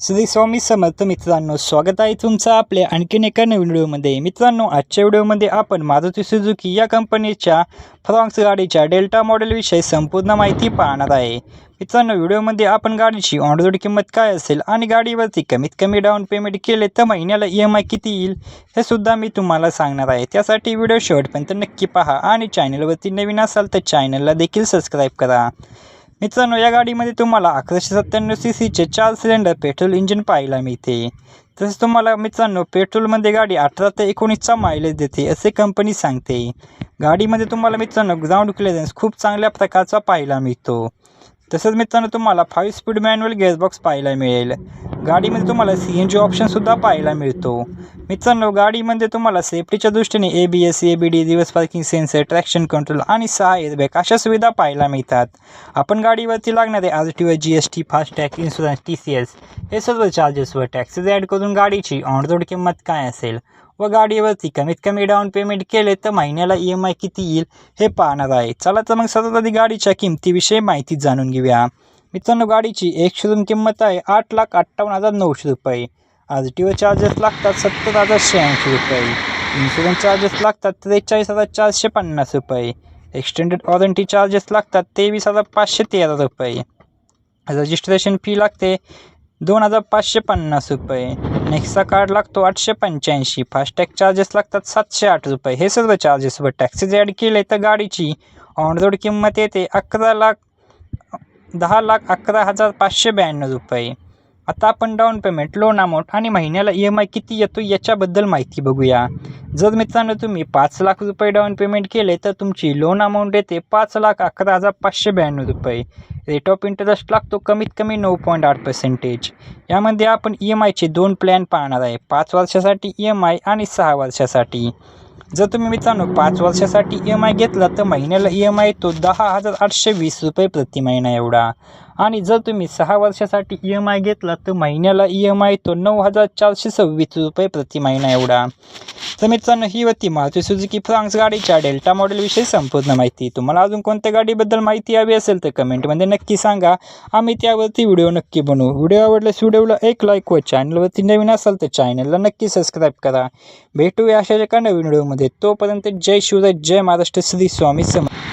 श्री स्वामी समर्थ मित्रांनो, स्वागत आहे तुमचं आपल्या आणखीन एका नवीन व्हिडिओमध्ये। मित्रांनो, आजच्या व्हिडिओमध्ये आपण मारुती सुझुकी या कंपनीच्या फ्रॉन्क्स गाडीच्या डेल्टा मॉडेलविषयी संपूर्ण माहिती पाहणार आहे। मित्रांनो, व्हिडिओमध्ये आपण गाडीची ऑन रोड किंमत काय असेल आणि गाडीवरती कमीत कमी डाऊन पेमेंट केले तर महिन्याला EMI किती येईल हे सुद्धा मी तुम्हाला सांगणार आहे। त्यासाठी व्हिडिओ शेवटपर्यंत नक्की पहा आणि चॅनलवरती नवीन असाल तर चॅनलला देखील सबस्क्राईब करा। मित्रांनो, या गाडीमध्ये तुम्हाला 1197 सीसीचे 4 सिलेंडर पेट्रोल इंजिन पाहायला मिळते। तसेच तुम्हाला मित्रांनो पेट्रोलमध्ये गाडी 18 ते 19चा मायलेज देते असे कंपनी सांगते। गाडीमध्ये तुम्हाला मित्रांनो ग्राउंड क्लिअरन्स खूप चांगल्या प्रकारचा पाहायला मिळतो। तसेच मित्रांनो तुम्हाला 5 स्पीड मॅन्युअल गिअरबॉक्स पाहायला मिळेल। गाडीमध्ये तुम्हाला CNG ऑप्शनसुद्धा पाहायला मिळतो। मित्रांनो, गाडीमध्ये तुम्हाला सेफ्टीच्या दृष्टीने ABS, ABD, reverse parking sensor, traction control आणि 6 एअरबॅग अशा सुविधा पाहायला मिळतात। आपण गाडीवरती लागणारे RTO, GST, FASTag, insurance, TCS हे सर्व चार्जेसवर टॅक्सेस ॲड करून गाडीची ऑन रोड किंमत काय असेल व गाडीवरती कमीत कमी डाऊन पेमेंट केले तर महिन्याला EMI किती येईल हे पाहणार आहे। चला तर मग सर्वात आधी गाडीच्या किमतीविषयी माहिती जाणून घेऊया। मित्रांनो, गाडीची एक शोरूम किंमत आहे 8,58,900 रुपये। RTO चार्जेस लागतात 70,180 रुपये। इन्शुरन्स चार्जेस लागतात 43,450 रुपये। एक्सटेंडेड वॉरंटी चार्जेस लागतात 23,513 रुपये। रजिस्ट्रेशन फी लागते 2,550 रुपये। नेक्सा कार्ड लागतो 885। फास्टॅग चार्जेस लागतात 708 रुपये। हे सर्व चार्जेसवर टॅक्सेस ॲड केले तर गाडीची ऑन रोड किंमत येते 10,11,592 रुपये। आता आपण डाऊन पेमेंट, लोन अमाऊंट आणि महिन्याला EMI किती येतो याच्याबद्दल माहिती बघूया। जर मित्रांनो तुम्ही 5 लाख रुपये डाऊन पेमेंट केले तर तुमची लोन अमाऊंट येते 5,11,592 रुपये। रेट ऑफ इंटरेस्ट लागतो कमीत कमी 9.8%। यामध्ये आपण EMIचे 2 प्लॅन पाहणार आहे, 5 वर्षासाठी EMI आणि 6 वर्षासाठी। जर तुम्ही मित्रांनो 5 वर्षासाठी EMI घेतला तर महिन्याला EMI येतो 10,820 रुपये प्रति महिना एवढा। आणि जर तुम्ही 6 वर्षासाठी EMI घेतला तर महिन्याला EMI येतो 9,426 रुपये प्रति महिना एवढा। तर मित्रांनो, ही होती मारुती सुझुकी फ्रॉन्क्स गाडीच्या डेल्टा मॉडेलविषयी संपूर्ण माहिती। तुम्हाला अजून कोणत्या गाडीबद्दल माहिती हवी असेल तर कमेंटमध्ये नक्की सांगा, आम्ही त्यावरती व्हिडिओ नक्की बनवू। व्हिडिओ आवडल्यास व्हिडिओला एक लाईक व चॅनलवरती नवीन असाल तर चॅनलला नक्की सबस्क्राईब करा। भेटूया अशाच एका नवीन व्हिडिओमध्ये। तोपर्यंत जय शिवराय, जय महाराष्ट्र, श्री स्वामी समर्थ।